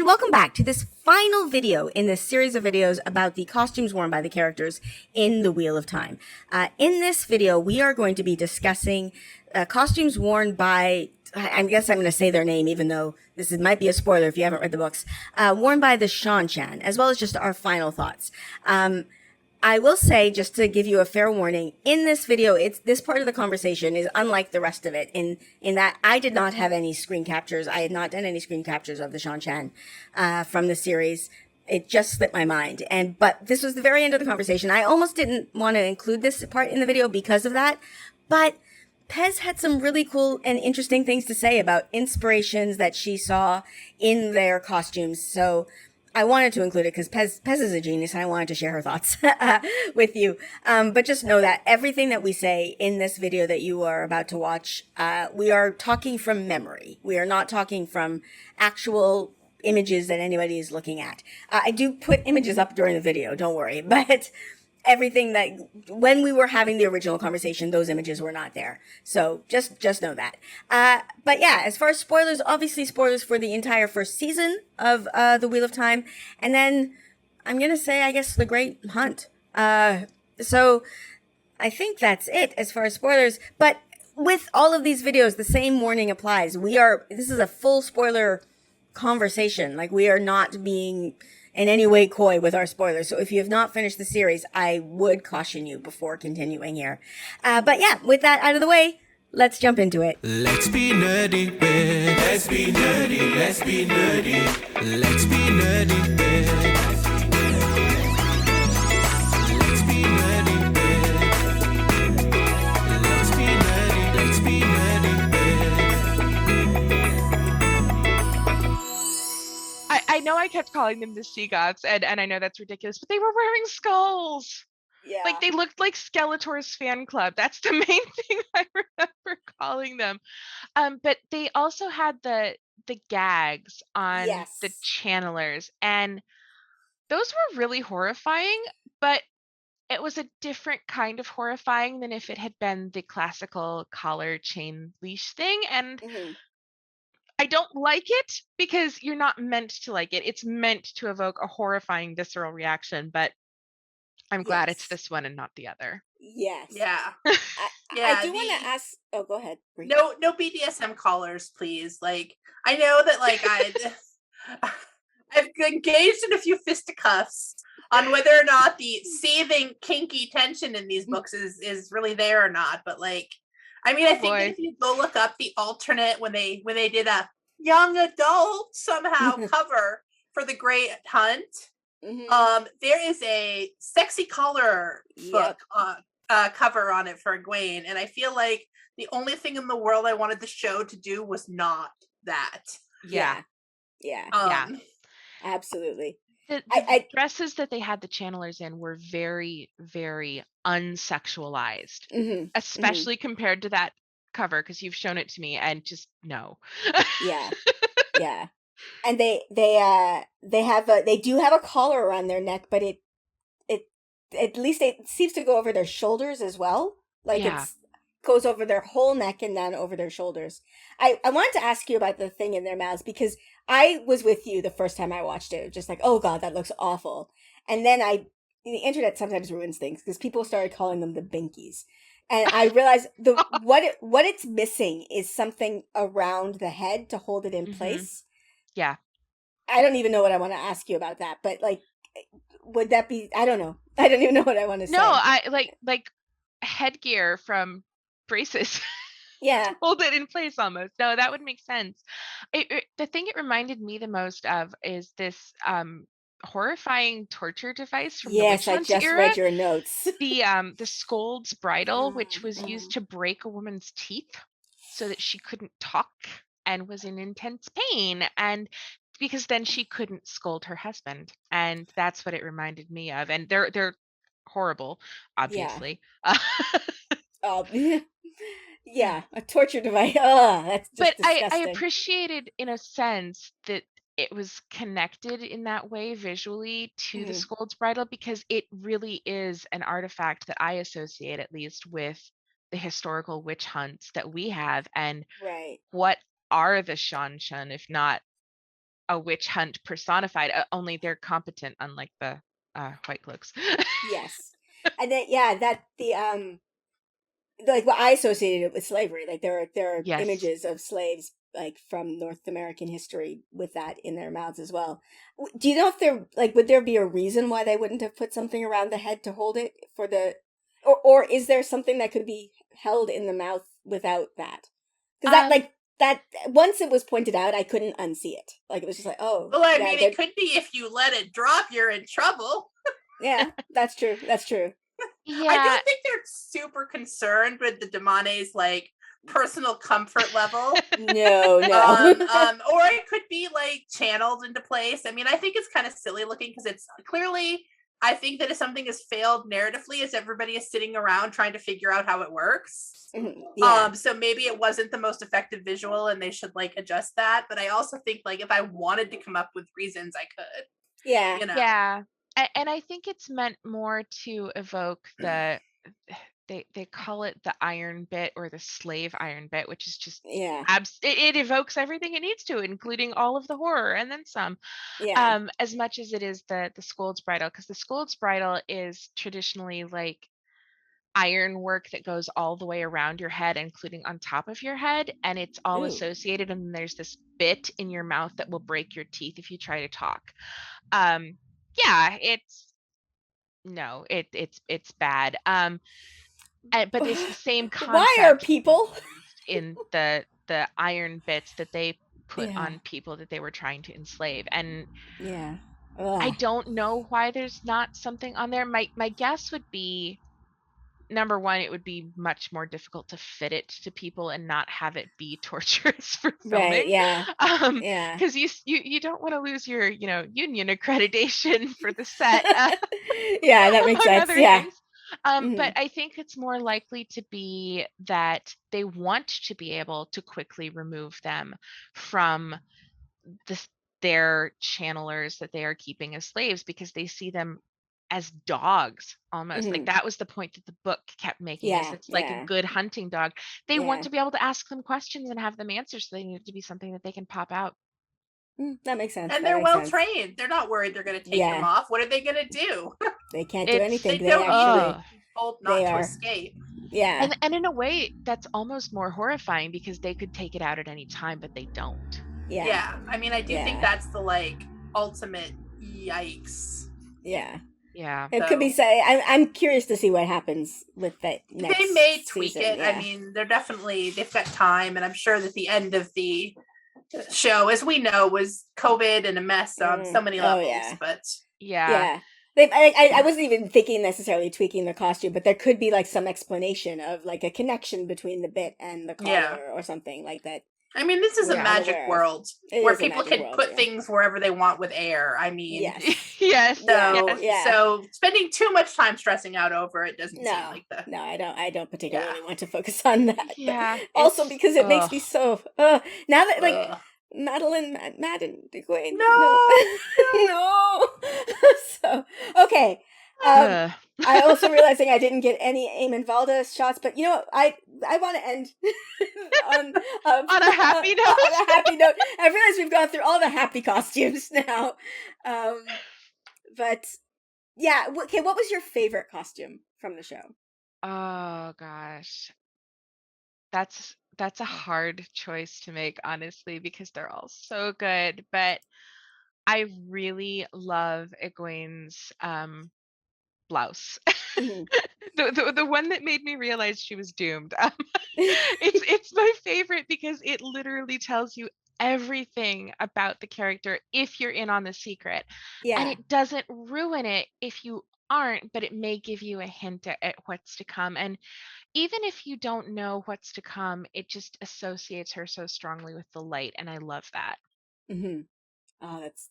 and welcome back to this final video in this series of videos about the costumes worn by the characters in the Wheel of Time. In this video, we are going to be discussing costumes worn by, I guess I'm going to say their name even though might be a spoiler if you haven't read the books, worn by the Seanchan, as well as just our final thoughts. I will say, just to give you a fair warning, in this video, this part of the conversation is unlike the rest of it in that I did not have any screen captures. I had not done any screen captures of the Seanchan from the series. It just slipped my mind. But this was the very end of the conversation. I almost didn't want to include this part in the video because of that. But Pez had some really cool and interesting things to say about inspirations that she saw in their costumes. So I wanted to include it because Pez is a genius and I wanted to share her thoughts with you. But just know that everything that we say in this video that you are about to watch, we are talking from memory. We are not talking from actual images that anybody is looking at. I do put images up during the video, don't worry. But everything that, when we were having the original conversation, those images were not there. So just know that. But yeah, as far as spoilers, obviously spoilers for the entire first season of The Wheel of Time. And then I'm going to say, I guess, The Great Hunt. So I think that's it as far as spoilers. But with all of these videos, the same warning applies. This is a full spoiler conversation. Like, we are not being in any way coy with our spoilers. So if you have not finished the series, I would caution you before continuing here. But yeah, with that out of the way, let's jump into it. Let's be nerdy, babe. Let's be nerdy, let's be nerdy. Let's be nerdy, babe. Let's be nerdy, babe. Let's be nerdy, let's be nerdy, babe. I know I kept calling them the sea gods, and I know that's ridiculous, but they were wearing skulls. Yeah. Like, they looked like Skeletor's fan club. That's the main thing I remember calling them. But they also had the gags on the channelers, and those were really horrifying, but it was a different kind of horrifying than if it had been the classical collar chain leash thing. And I don't like it because you're not meant to like it. It's meant to evoke a horrifying, visceral reaction, but I'm glad it's this one and not the other. Yes. Yeah. I do want to ask. Oh, go ahead. Bree. No BDSM callers, please. Like, I know that, like, I've engaged in a few fisticuffs on whether or not the seething, kinky tension in these books is really there or not. But, like, I mean, I think that if you go look up the alternate when they did a young adult somehow cover for The Great Hunt, there is a sexy collar book cover on it for Egwene, and I feel like the only thing in the world I wanted the show to do was not that. Yeah. Absolutely. The dresses that they had the channelers in were very, very unsexualized, especially compared to that cover, because you've shown it to me, and just no. Yeah. And they do have a collar around their neck, but it at least it seems to go over their shoulders as well. Like, it goes over their whole neck and then over their shoulders. I wanted to ask you about the thing in their mouths, because I was with you the first time I watched it. Just like, oh god, that looks awful. And then the internet sometimes ruins things, because people started calling them the binkies. And I realized what it's missing is something around the head to hold it in place. Yeah. I don't even know what I want to ask you about that, but, like, would that be, I don't know. I don't even know what I want to say. No, I like headgear from braces. Yeah. To hold it in place almost. No, that would make sense. The thing it reminded me the most of is this horrifying torture device from the Witch Hunt era. Yes, I just read your notes. The Scold's bridle, which was used to break a woman's teeth so that she couldn't talk and was in intense pain, and because then she couldn't scold her husband, and that's what it reminded me of. And they're horrible, obviously. Yeah, a torture device. Oh, that's just but disgusting. I appreciated, in a sense, that it was connected in that way visually to the Scold's bridle, because it really is an artifact that I associate, at least, with the historical witch hunts that we have. And what are the Seanchan if not a witch hunt personified, only they're competent, unlike the white cloaks. Yes. And then like what I associated it with slavery. Like there are Yes. images of slaves like from North American history with that in their mouths as well. Do you know if there would there be a reason why they wouldn't have put something around the head to hold it for the, or is there something that could be held in the mouth without that? Because that once it was pointed out, I couldn't unsee it. Like it was just like, oh. Well, I mean, it could be if you let it drop, you're in trouble. Yeah, that's true. That's true. Yeah. I don't think they're super concerned with the Damane's like personal comfort level. No. Or it could be like channeled into place. I mean, I think it's kind of silly looking because it's clearly, I think that if something has failed narratively, is everybody is sitting around trying to figure out how it works. Mm-hmm. Yeah. So maybe it wasn't the most effective visual and they should like adjust that. But I also think like if I wanted to come up with reasons, I could. Yeah. You know? Yeah. And I think it's meant more to evoke the, they call it the iron bit or the slave iron bit, which is just, it evokes everything it needs to, including all of the horror and then some. Yeah. As much as it is the Scold's Bridle, because the Scold's Bridle is traditionally like iron work that goes all the way around your head, including on top of your head, and it's all associated, and then there's this bit in your mouth that will break your teeth if you try to talk. Yeah, it's bad. But it's the same concept. Why are people in the iron bits that they put on people that they were trying to enslave? And I don't know why there's not something on there. My guess would be, number one, it would be much more difficult to fit it to people and not have it be torturous for filming. Right, yeah. Because you don't want to lose your, union accreditation for the set. Yeah, that makes sense. Yeah. But I think it's more likely to be that they want to be able to quickly remove them from their channelers that they are keeping as slaves, because they see them as dogs almost. Like that was the point that the book kept making. Is it's like a good hunting dog. They want to be able to ask them questions and have them answer, so they need it to be something that they can pop out. That makes sense. And they're well trained. They're not worried they're going to take them off. What are they going to do? They can't do anything. They don't actually told not to escape. Yeah. And in a way, that's almost more horrifying, because they could take it out at any time, but they don't. Yeah. I mean, I do think that's the like ultimate yikes. Yeah. Yeah. It could be I'm curious to see what happens with that next They may tweak season. it. I mean, they've got time, and I'm sure that the end of the show, as we know, was COVID and a mess on so many levels. But I wasn't even thinking necessarily tweaking the costume, but there could be like some explanation of like a connection between the bit and the collar or something like that. I mean, this is a magic world where people can put things wherever they want with air. I mean, so spending too much time stressing out over it doesn't seem like that. No, I don't particularly want to focus on that. Yeah. Also because it makes me so now that like Madden Degwayne. No. So okay. I also realizing I didn't get any Eamon Valda shots, but you know what? I want to end on a happy note. On a happy note. I realize we've gone through all the happy costumes now, but yeah. Okay, what was your favorite costume from the show? Oh gosh, that's a hard choice to make, honestly, because they're all so good. But I really love Egwene's blouse. The one that made me realize she was doomed. It's my favorite because it literally tells you everything about the character if you're in on the secret. And it doesn't ruin it if you aren't, but it may give you a hint at what's to come. And even if you don't know what's to come, it just associates her so strongly with the light, and I love that. Oh, that's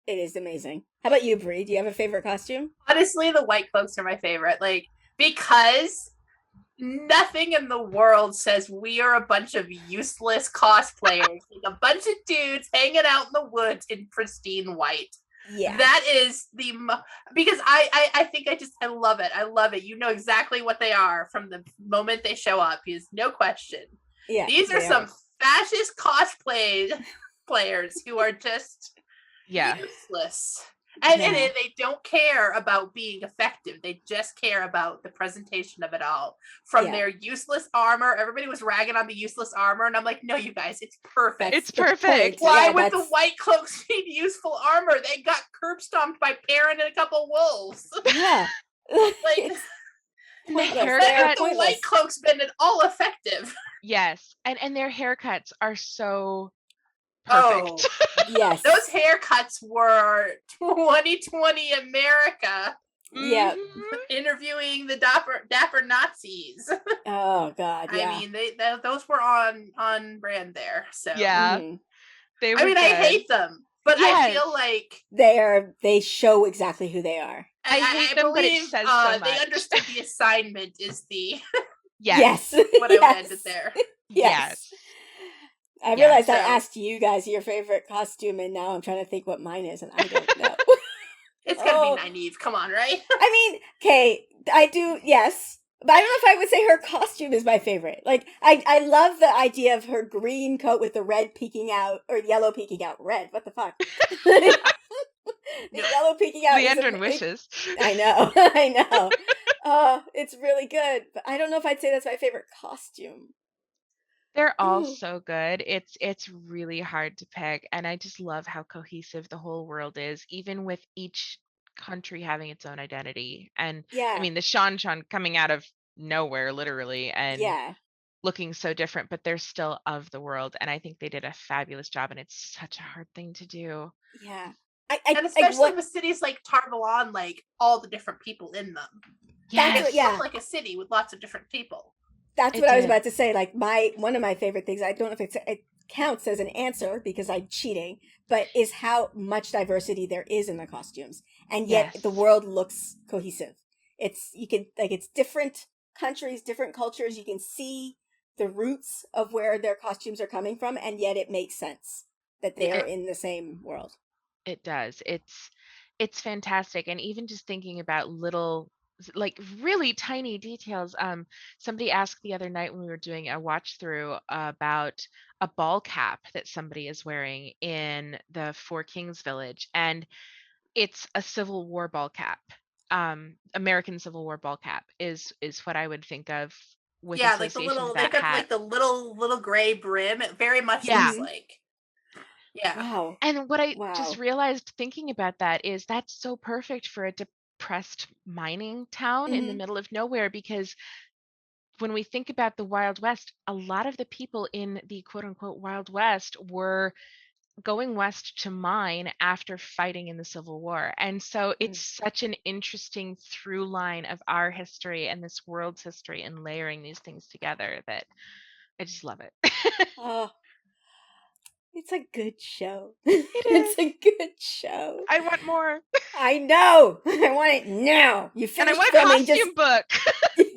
it is amazing. How about you, Bree? Do you have a favorite costume? Honestly, the white cloaks are my favorite. Like, because nothing in the world says we are a bunch of useless cosplayers, like a bunch of dudes hanging out in the woods in pristine white. Yeah, that is because I think I love it. I love it. You know exactly what they are from the moment they show up. Is no question. Yeah, these are some fascist cosplays cosplayers who are just Yeah. useless. And Yeah. they don't care about being effective. They just care about the presentation of it all. From their useless armor, everybody was ragging on the useless armor, and I'm like, no, you guys, it's perfect. It's perfect. Why would the white cloaks need useful armor? They got curb stomped by Perrin and a couple wolves. Yeah. Like, The have the white cloaks been at all effective? Yes, and their haircuts are so perfect. Yes. Those haircuts were 2020 America. Yeah. Interviewing the dapper Nazis. Oh God. Yeah. I mean, those were on brand there. So Yeah. They were I hate them, but I feel like they show exactly who they are. I hate them, but it says so much. They understood the assignment is the yes. what I would end it there. Yes. I realized I asked you guys your favorite costume, and now I'm trying to think what mine is, and I don't know. It's gonna be Nynaeve. Come on, right? I mean, okay, I do, yes. But I don't know if I would say her costume is my favorite. Like, I love the idea of her green coat with the red peeking out, or yellow peeking out. Red, what the fuck? The yellow peeking out. Leandrin wishes. I know. It's really good. But I don't know if I'd say that's my favorite costume. They're all so good. It's really hard to pick, and I just love how cohesive the whole world is, even with each country having its own identity. And I mean, the Seanchan coming out of nowhere, literally, and looking so different, but they're still of the world, and I think they did a fabulous job, and it's such a hard thing to do. Yeah. And especially with cities like Tarvalon, like all the different people in them. That's It's like a city with lots of different people. That's what I was about to say. Like one of my favorite things, I don't know if it counts as an answer because I'm cheating, but is how much diversity there is in the costumes. And yet the world looks cohesive. It's different countries, different cultures. You can see the roots of where their costumes are coming from, and yet it makes sense that they are in the same world. It does. It's fantastic. And even just thinking about little, like, really tiny details. Somebody asked the other night when we were doing a watch through about a ball cap that somebody is wearing in the Four Kings village, and it's a Civil War ball cap. American Civil War ball cap is what I would think of with like the little, they've got like the little gray brim. It very much looks like. Yeah. Wow. And what I just realized thinking about that is that's so perfect for a depressed mining town in the middle of nowhere, because when we think about the Wild West, a lot of the people in the quote unquote Wild West were going west to mine after fighting in the Civil War. And so it's such an interesting through line of our history and this world's history, and layering these things together, that I just love it. It's a good show. It's a good show. I want more. I know. I want it now. You finished and I want filming. Costume book.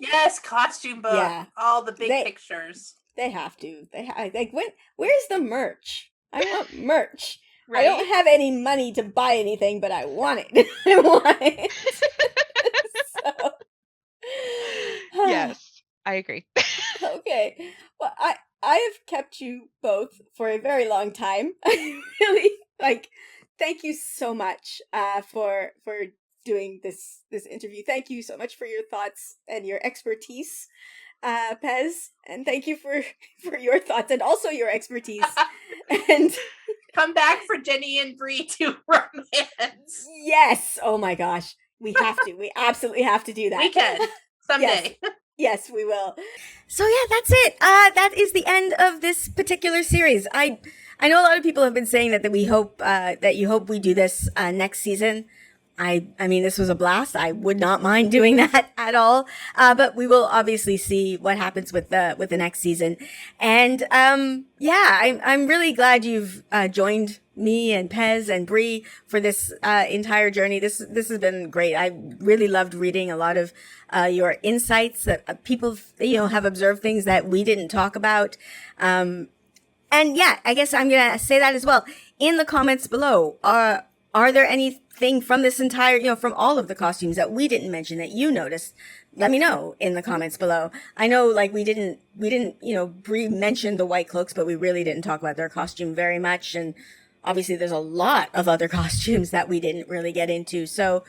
Yes, costume book. Yeah. All the big pictures. They have to. Where's the merch? I want merch. Right? I don't have any money to buy anything, but I want it. I want it. Yes, I agree. Okay. Well, I have kept you both for a very long time. I really thank you so much for doing this interview. Thank you so much for your thoughts and your expertise, Pez, and thank you for your thoughts and also your expertise. And come back for Jenny and Bree to romance. Yes. Oh my gosh. We have to. We absolutely have to do that. We can someday. Yes, we will. So yeah, that's it. That is the end of this particular series. I know a lot of people have been saying that we hope that you hope we do this next season. I mean, this was a blast. I would not mind doing that at all. But we will obviously see what happens with the next season. And I'm really glad you've joined me and Pez and Bree for this entire journey. This has been great. I really loved reading a lot of your insights that people have observed things that we didn't talk about. And yeah, I guess I'm gonna say that as well in the comments below. Are there anything from this entire, from all of the costumes that we didn't mention that you noticed let me know in the comments below. I know, like, we didn't, Bree mentioned the White Cloaks, but we really didn't talk about their costume very much. And obviously there's a lot of other costumes that we didn't really get into. So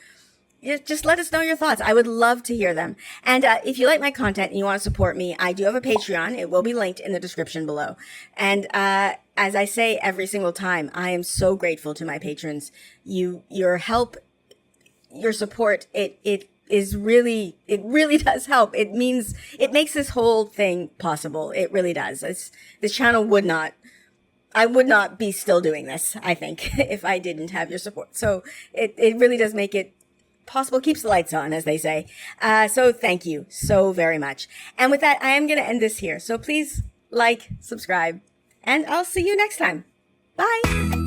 just let us know your thoughts. I would love to hear them. And if you like my content and you want to support me, I do have a Patreon. It will be linked in the description below. And as I say every single time, I am so grateful to my patrons. Your help, your support, it really does help. It makes this whole thing possible. It really does. This channel I would not be still doing this, I think, if I didn't have your support. So it really does make it possible, keeps the lights on, as they say. So thank you so very much. And with that, I am going to end this here. So please like, subscribe, and I'll see you next time. Bye.